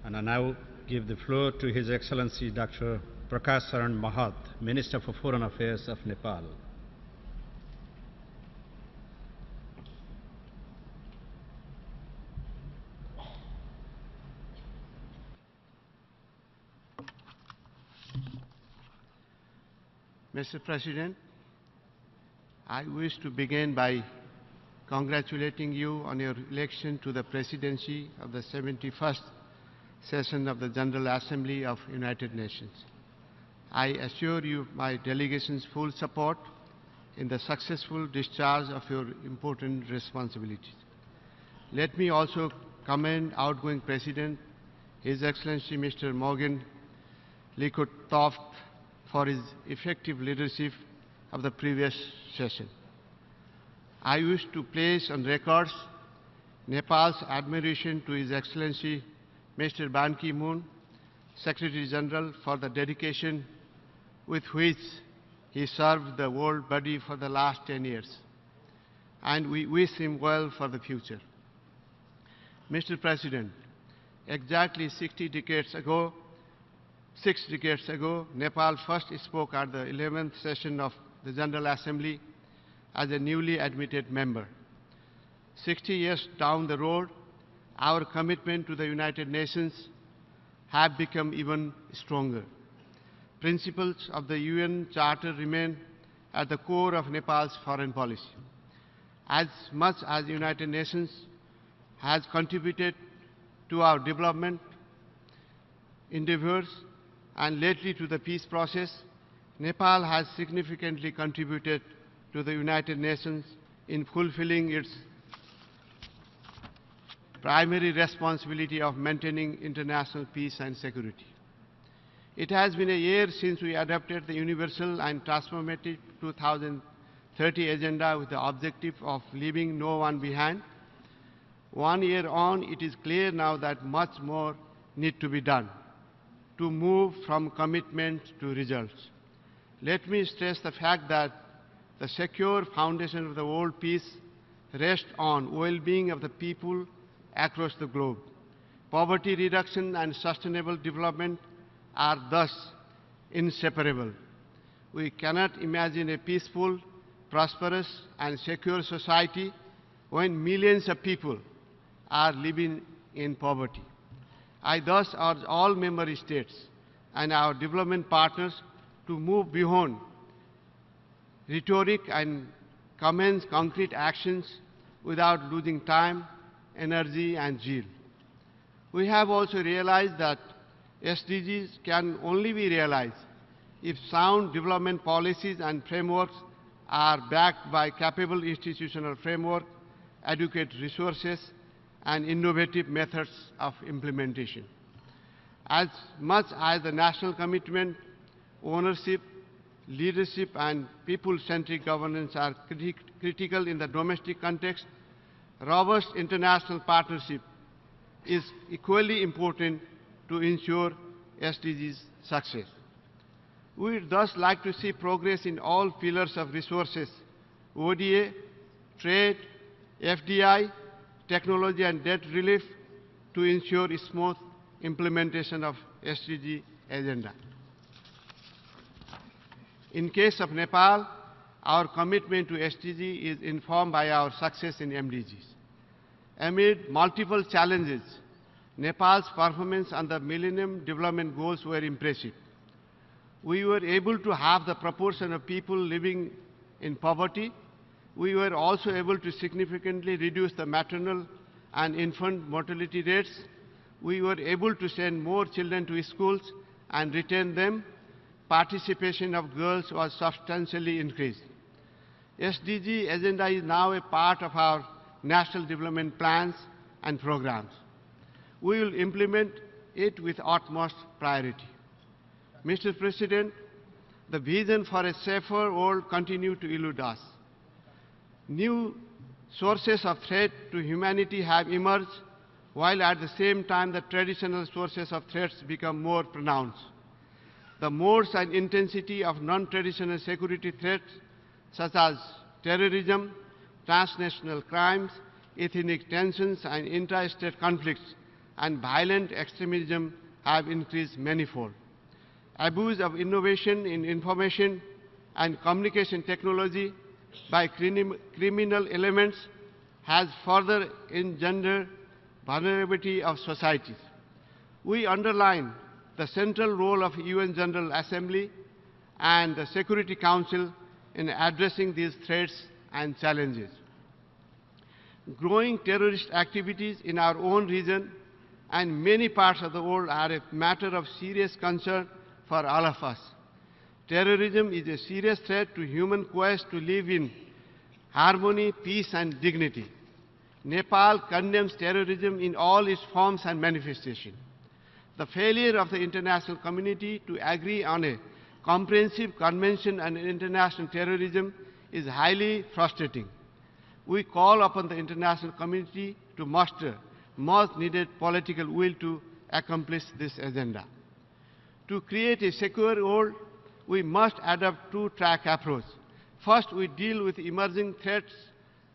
And I now give the floor to His Excellency Dr. Prakash Saran Mahat, Minister for Foreign Affairs of Nepal. Mr. President, I wish to begin by congratulating you on your election to the presidency of the 71st session of the General Assembly of United Nations. I assure you my delegation's full support in the successful discharge of your important responsibilities. Let me also commend outgoing President, His Excellency Mr. Morgan Likud Toft, for his effective leadership of the previous session. I wish to place on record Nepal's admiration to His Excellency Mr. Ban Ki-moon, Secretary General, for the dedication with which he served the world body for the last 10 years, and we wish him well for the future. Mr. President, exactly 6 decades ago, Nepal first spoke at the 11th session of the General Assembly as a newly admitted member. 60 years down the road, our commitment to the United Nations have become even stronger. Principles of the UN Charter remain at the core of Nepal's foreign policy. As much as the United Nations has contributed to our development endeavors and lately to the peace process, Nepal has significantly contributed to the United Nations in fulfilling its primary responsibility of maintaining international peace and security. It has been a year since we adopted the Universal and Transformative 2030 Agenda with the objective of leaving no one behind. 1 year on, it is clear now that much more needs to be done to move from commitment to results. Let me stress the fact that the secure foundation of the world peace rests on well-being of the people across the globe. Poverty reduction and sustainable development are thus inseparable. We cannot imagine a peaceful, prosperous, and secure society when millions of people are living in poverty. I thus urge all member states and our development partners to move beyond rhetoric and commence concrete actions without losing time, energy, and zeal. We have also realized that SDGs can only be realized if sound development policies and frameworks are backed by capable institutional framework, adequate resources, and innovative methods of implementation. As much as the national commitment, ownership, leadership, and people-centric governance are critical in the domestic context, robust international partnership is equally important to ensure SDGs' success. We would thus like to see progress in all pillars of resources: ODA, trade, FDI, technology, and debt relief, to ensure smooth implementation of SDG agenda. In case of Nepal, our commitment to SDG is informed by our success in MDGs. Amid multiple challenges, Nepal's performance on the Millennium Development Goals were impressive. We were able to halve the proportion of people living in poverty. We were also able to significantly reduce the maternal and infant mortality rates. We were able to send more children to schools and retain them. Participation of girls was substantially increased. SDG agenda is now a part of our national development plans and programs. We will implement it with utmost priority. Mr. President, the vision for a safer world continues to elude us. New sources of threat to humanity have emerged, while at the same time the traditional sources of threats become more pronounced. The modes and intensity of non-traditional security threats, such as terrorism, transnational crimes, ethnic tensions, and intra-state conflicts, and violent extremism have increased manifold. Abuse of innovation in information and communication technology by criminal elements has further engendered vulnerability of societies. We underline the central role of UN General Assembly and the Security Council in addressing these threats and challenges. Growing terrorist activities in our own region and many parts of the world are a matter of serious concern for all of us. Terrorism is a serious threat to human quest to live in harmony, peace, and dignity. Nepal condemns terrorism in all its forms and manifestations. The failure of the international community to agree on a comprehensive convention on international terrorism is highly frustrating. We call upon the international community to muster much needed political will to accomplish this agenda. To create a secure world, we must adopt two-track approach. First, we deal with emerging threats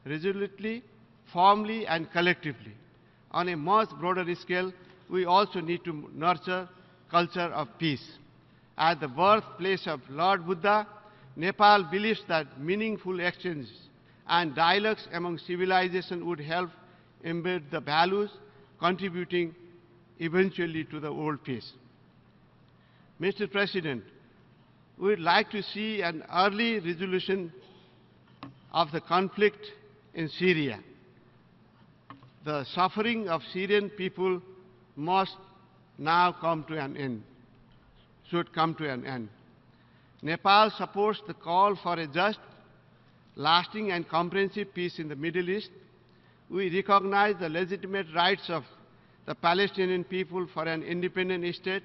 resolutely, firmly, and collectively. On a much broader scale, we also need to nurture culture of peace. As the birthplace of Lord Buddha, Nepal believes that meaningful exchanges and dialogues among civilizations would help embed the values, contributing eventually to the world peace. Mr. President, we would like to see an early resolution of the conflict in Syria. The suffering of Syrian people must now come to an end, should come to an end. Nepal supports the call for a just, lasting and comprehensive peace in the Middle East. We recognize the legitimate rights of the Palestinian people for an independent state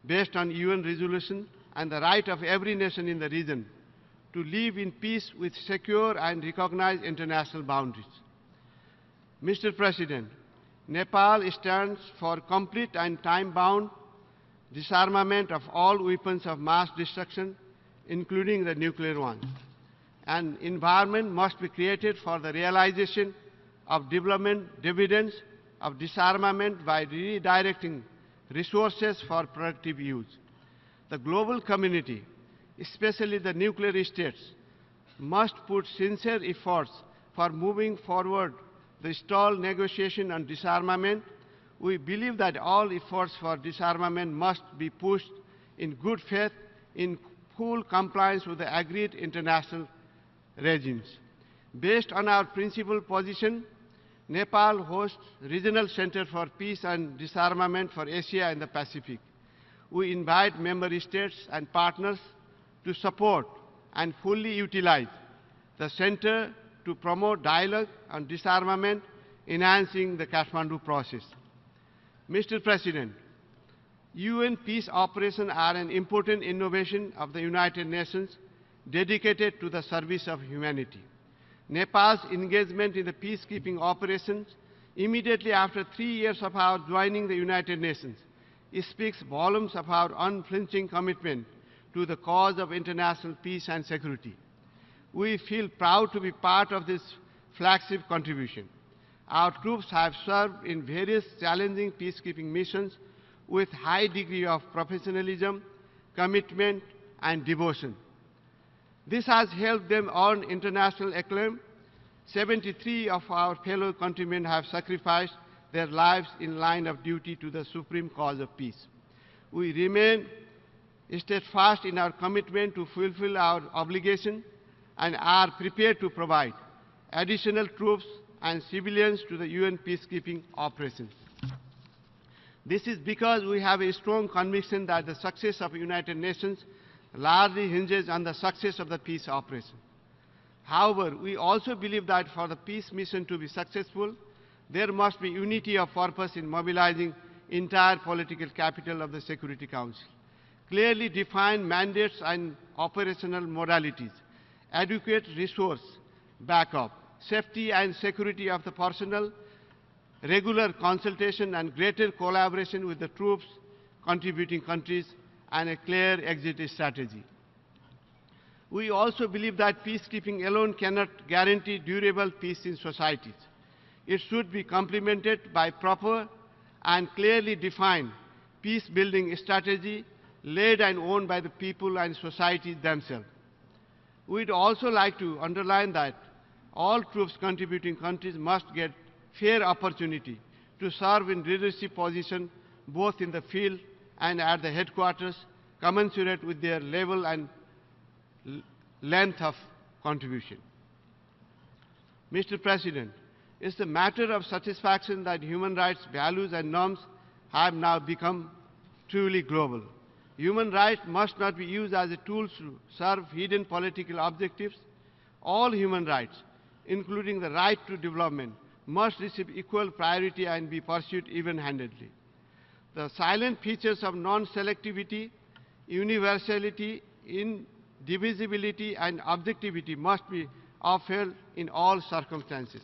based on UN resolution and the right of every nation in the region to live in peace with secure and recognized international boundaries. Mr. President, Nepal stands for complete and time-bound disarmament of all weapons of mass destruction, including the nuclear ones. An environment must be created for the realization of development dividends of disarmament by redirecting resources for productive use. The global community, especially the nuclear states, must put sincere efforts for moving forward the stalled negotiation on disarmament. We believe that all efforts for disarmament must be pushed in good faith, in full compliance with the agreed international regimes. Based on our principal position, Nepal hosts Regional Center for Peace and Disarmament for Asia and the Pacific. We invite member states and partners to support and fully utilize the center to promote dialogue on disarmament, enhancing the Kathmandu process. Mr. President, UN peace operations are an important innovation of the United Nations dedicated to the service of humanity. Nepal's engagement in the peacekeeping operations immediately after 3 years of our joining the United Nations speaks volumes of our unflinching commitment to the cause of international peace and security. We feel proud to be part of this flagship contribution. Our troops have served in various challenging peacekeeping missions with high degree of professionalism, commitment, and devotion. This has helped them earn international acclaim. 73 of our fellow countrymen have sacrificed their lives in line of duty to the supreme cause of peace. We remain steadfast in our commitment to fulfill our obligation and are prepared to provide additional troops and civilians to the UN peacekeeping operations. This is because we have a strong conviction that the success of the United Nations largely hinges on the success of the peace operation. However, we also believe that for the peace mission to be successful, there must be unity of purpose in mobilizing entire political capital of the Security Council. Clearly defined mandates and operational modalities, adequate resource backup, safety and security of the personnel, regular consultation and greater collaboration with the troops, contributing countries, and a clear exit strategy. We also believe that peacekeeping alone cannot guarantee durable peace in societies. It should be complemented by proper and clearly defined peace-building strategy led and owned by the people and society themselves. We'd also like to underline that all troops contributing countries must get fair opportunity to serve in leadership position both in the field and at the headquarters, commensurate with their level and length of contribution. Mr. President, it's a matter of satisfaction that human rights values and norms have now become truly global. Human rights must not be used as a tool to serve hidden political objectives. All human rights, including the right to development, must receive equal priority and be pursued even-handedly. The silent features of non-selectivity, universality, indivisibility, and objectivity must be upheld in all circumstances.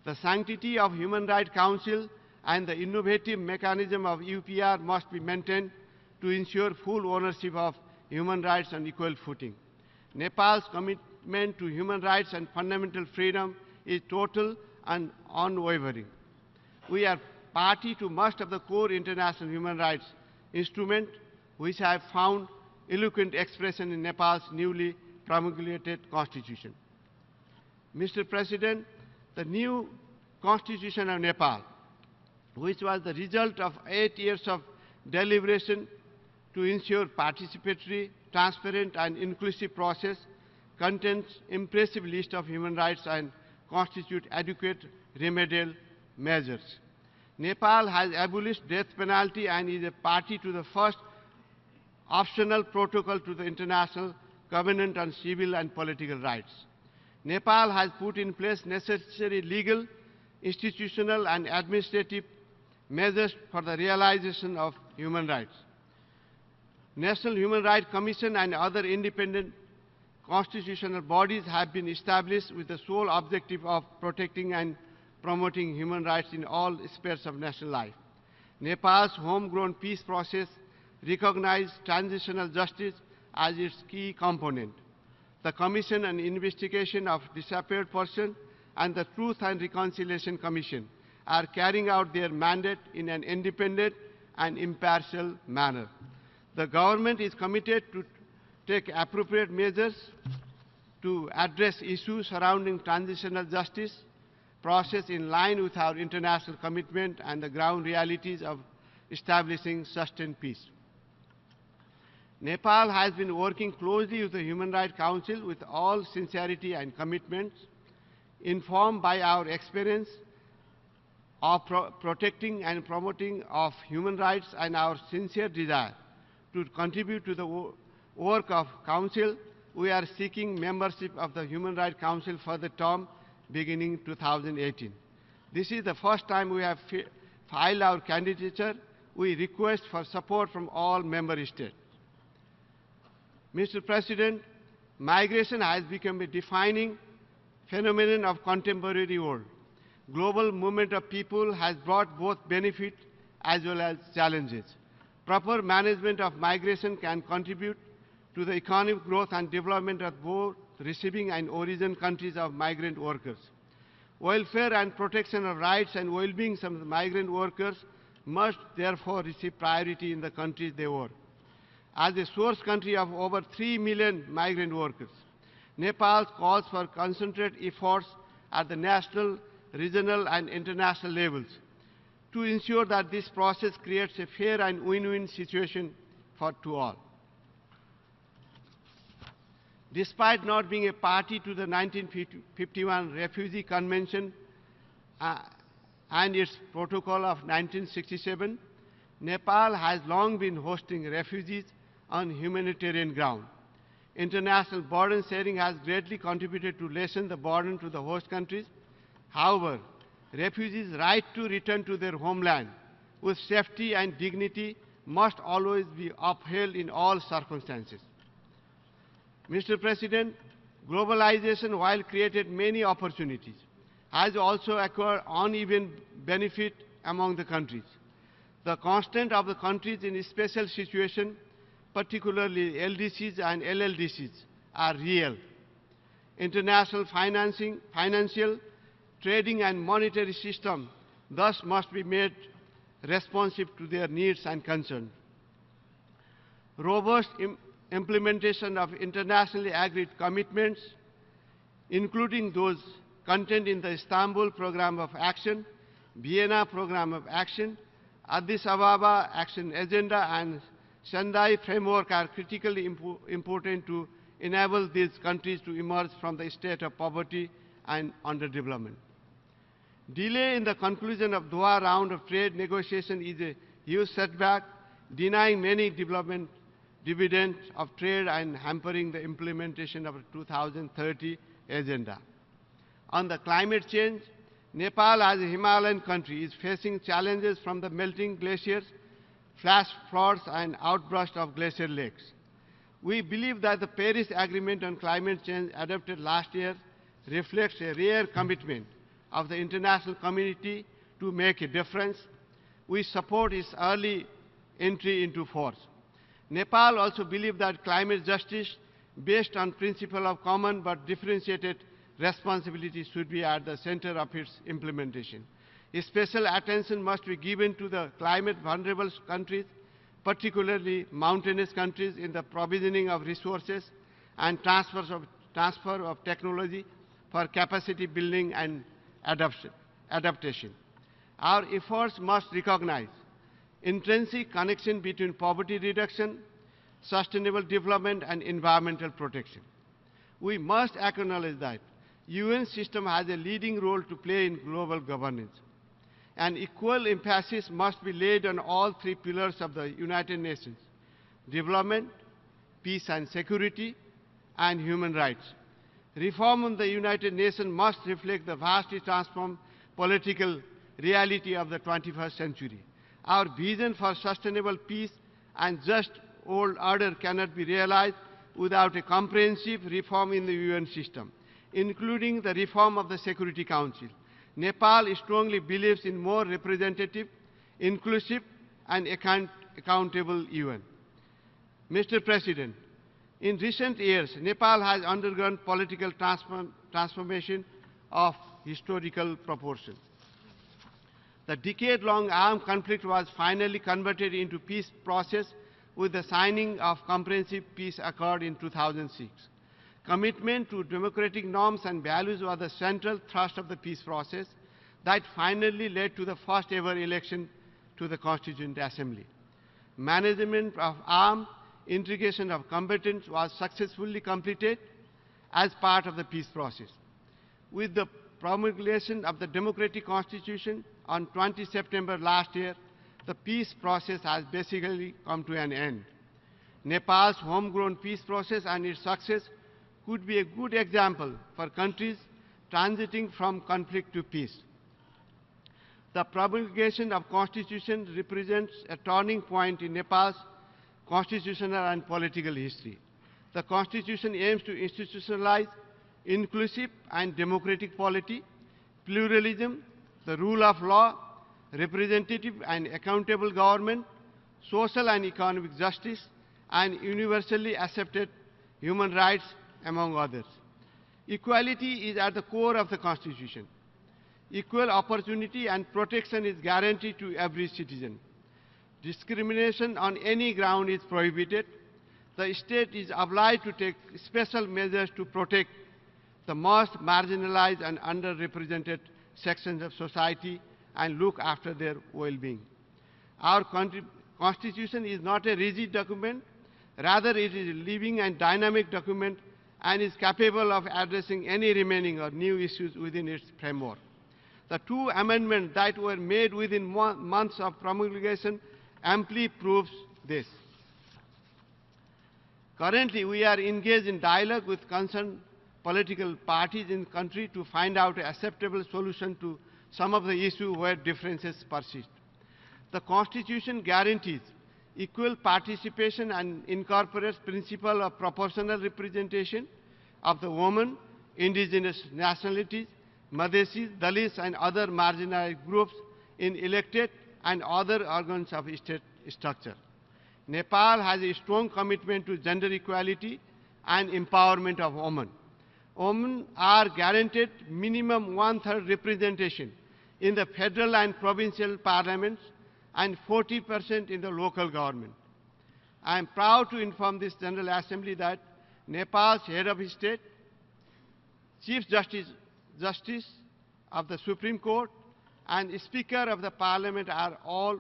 The sanctity of Human Rights Council and the innovative mechanism of UPR must be maintained to ensure full ownership of human rights on equal footing. Nepal's commitment to human rights and fundamental freedom is total and unwavering. We are party to most of the core international human rights instruments, which have found eloquent expression in Nepal's newly promulgated constitution. Mr. President, the new constitution of Nepal, which was the result of 8 years of deliberation to ensure participatory, transparent, and inclusive process, contains impressive list of human rights and constitute adequate remedial measures. Nepal has abolished death penalty and is a party to the first optional protocol to the International Covenant on Civil and Political Rights. Nepal has put in place necessary legal, institutional, and administrative measures for the realization of human rights. National Human Rights Commission and other independent constitutional bodies have been established with the sole objective of protecting and promoting human rights in all spheres of national life. Nepal's homegrown peace process recognized transitional justice as its key component. The Commission on Investigation of Disappeared Persons and the Truth and Reconciliation Commission are carrying out their mandate in an independent and impartial manner. The government is committed to take appropriate measures to address issues surrounding transitional justice process in line with our international commitment and the ground realities of establishing sustained peace. Nepal has been working closely with the Human Rights Council with all sincerity and commitment, informed by our experience of protecting and promoting of human rights and our sincere desire to contribute to the work of Council. We are seeking membership of the Human Rights Council for the term beginning 2018. This is the first time we have filed our candidature. We request for support from all member states. Mr. President, migration has become a defining phenomenon of contemporary world. Global movement of people has brought both benefit as well as challenges. Proper management of migration can contribute to the economic growth and development of both receiving and origin countries of migrant workers. Welfare and protection of rights and well-being of the migrant workers must therefore receive priority in the countries they work. As a source country of over 3 million migrant workers, Nepal calls for concentrated efforts at the national, regional, and international levels to ensure that this process creates a fair and win-win situation to all. Despite not being a party to the 1951 Refugee Convention and its protocol of 1967, Nepal has long been hosting refugees on humanitarian ground. International burden sharing has greatly contributed to lessen the burden to the host countries. However, refugees' right to return to their homeland with safety and dignity must always be upheld in all circumstances. Mr. President, globalization, while created many opportunities, has also acquired uneven benefit among the countries. The constant of the countries in a special situation, particularly LDCs and LLDCs, are real. International financial, trading and monetary system thus must be made responsive to their needs and concerns. Robust implementation of internationally agreed commitments, including those contained in the Istanbul Programme of Action, Vienna Programme of Action, Addis Ababa Action Agenda, and Shanghai Framework are critically important to enable these countries to emerge from the state of poverty and underdevelopment. Delay in the conclusion of Doha round of trade negotiation is a huge setback, denying many development dividends of trade and hampering the implementation of the 2030 agenda. On the climate change, Nepal, as a Himalayan country, is facing challenges from the melting glaciers, flash floods, and outburst of glacier lakes. We believe that the Paris Agreement on climate change adopted last year reflects a rare commitment of the international community to make a difference. We support its early entry into force. Nepal also believes that climate justice, based on principle of common but differentiated responsibility, should be at the center of its implementation. Special attention must be given to the climate vulnerable countries, particularly mountainous countries, in the provisioning of resources and transfer of technology for capacity building and adaptation. Our efforts must recognize intrinsic connection between poverty reduction, sustainable development, and environmental protection. We must acknowledge that UN system has a leading role to play in global governance. An equal emphasis must be laid on all three pillars of the United Nations: development, peace and security, and human rights. Reform in the United Nations must reflect the vastly transformed political reality of the 21st century. Our vision for sustainable peace and just world order cannot be realized without a comprehensive reform in the UN system, including the reform of the Security Council. Nepal strongly believes in more representative, inclusive, and accountable UN. Mr. President, in recent years, Nepal has undergone political transformation of historical proportions. The decade-long armed conflict was finally converted into peace process with the signing of Comprehensive Peace Accord in 2006. Commitment to democratic norms and values was the central thrust of the peace process that finally led to the first ever election to the Constituent Assembly. Management of armed integration of combatants was successfully completed as part of the peace process. With the promulgation of the democratic constitution on 20 September last year, the peace process has basically come to an end. Nepal's homegrown peace process and its success could be a good example for countries transiting from conflict to peace. The promulgation of constitution represents a turning point in Nepal's constitutional and political history. The constitution aims to institutionalize inclusive and democratic polity, pluralism, the rule of law, representative and accountable government, social and economic justice, and universally accepted human rights, among others. Equality is at the core of the Constitution. Equal opportunity and protection is guaranteed to every citizen. Discrimination on any ground is prohibited. The state is obliged to take special measures to protect the most marginalized and underrepresented sections of society and look after their well-being. Our Constitution is not a rigid document. Rather, it is a living and dynamic document and is capable of addressing any remaining or new issues within its framework. The two amendments that were made within months of promulgation amply proves this. Currently, we are engaged in dialogue with concerned political parties in the country to find out an acceptable solution to some of the issues where differences persist. The Constitution guarantees equal participation and incorporates principle of proportional representation of the women, indigenous nationalities, Madhesis, Dalits, and other marginalized groups in elected and other organs of state structure. Nepal has a strong commitment to gender equality and empowerment of women. Women are guaranteed minimum 1/3 representation in the federal and provincial parliaments, and 40% in the local government. I am proud to inform this General Assembly that Nepal's head of state, Chief Justice of the Supreme Court, and Speaker of the Parliament are all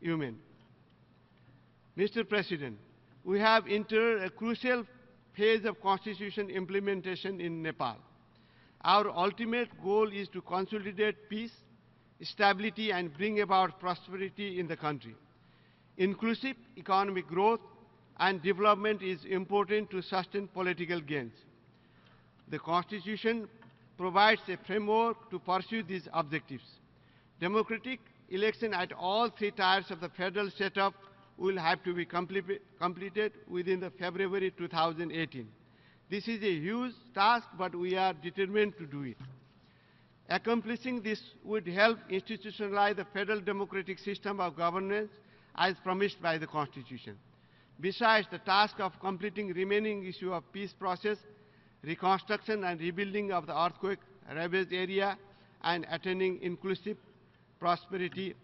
women. Mr. President, we have entered a crucial phase of constitution implementation in Nepal. Our ultimate goal is to consolidate peace, stability, and bring about prosperity in the country. Inclusive economic growth and development is important to sustain political gains. The Constitution provides a framework to pursue these objectives. Democratic election at all three tiers of the federal setup will have to be completed within the February 2018. This is a huge task, but we are determined to do it. Accomplishing this would help institutionalize the federal democratic system of governance as promised by the Constitution. Besides the task of completing remaining issue of peace process, reconstruction and rebuilding of the earthquake-ravaged area, and attaining inclusive prosperity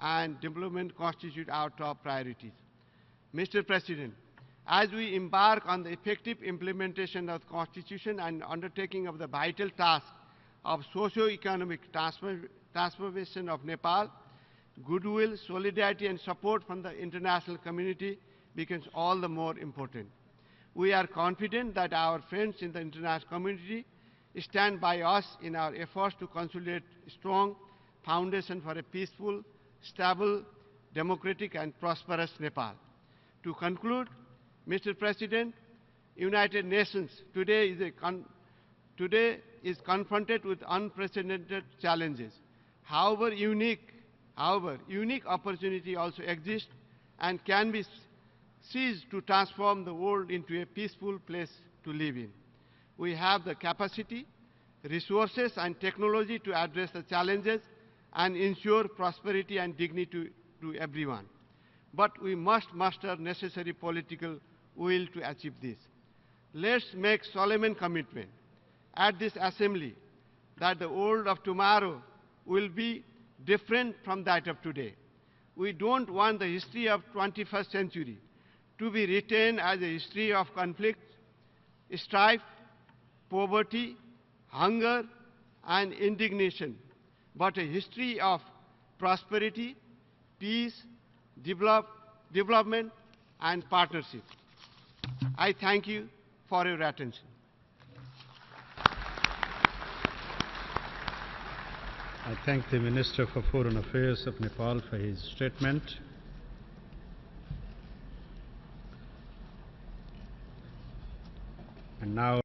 and development constitute our top priorities. Mr. President, as we embark on the effective implementation of the Constitution and undertaking of the vital task of socio-economic transformation of Nepal, goodwill, solidarity, and support from the international community becomes all the more important. We are confident that our friends in the international community stand by us in our efforts to consolidate a strong foundation for a peaceful, stable, democratic, and prosperous Nepal. To conclude, Mr. President, United Nations today is confronted with unprecedented challenges. However, unique opportunity also exists and can be seized to transform the world into a peaceful place to live in. We have the capacity, resources, and technology to address the challenges and ensure prosperity and dignity to everyone. But we must muster necessary political will to achieve this. Let's make solemn commitment at this assembly that the world of tomorrow will be different from that of today. We don't want the history of 21st century to be written as a history of conflict, strife, poverty, hunger, and indignation, but a history of prosperity, peace, development, and partnership. I thank you for your attention. I thank the Minister for Foreign Affairs of Nepal for his statement. And now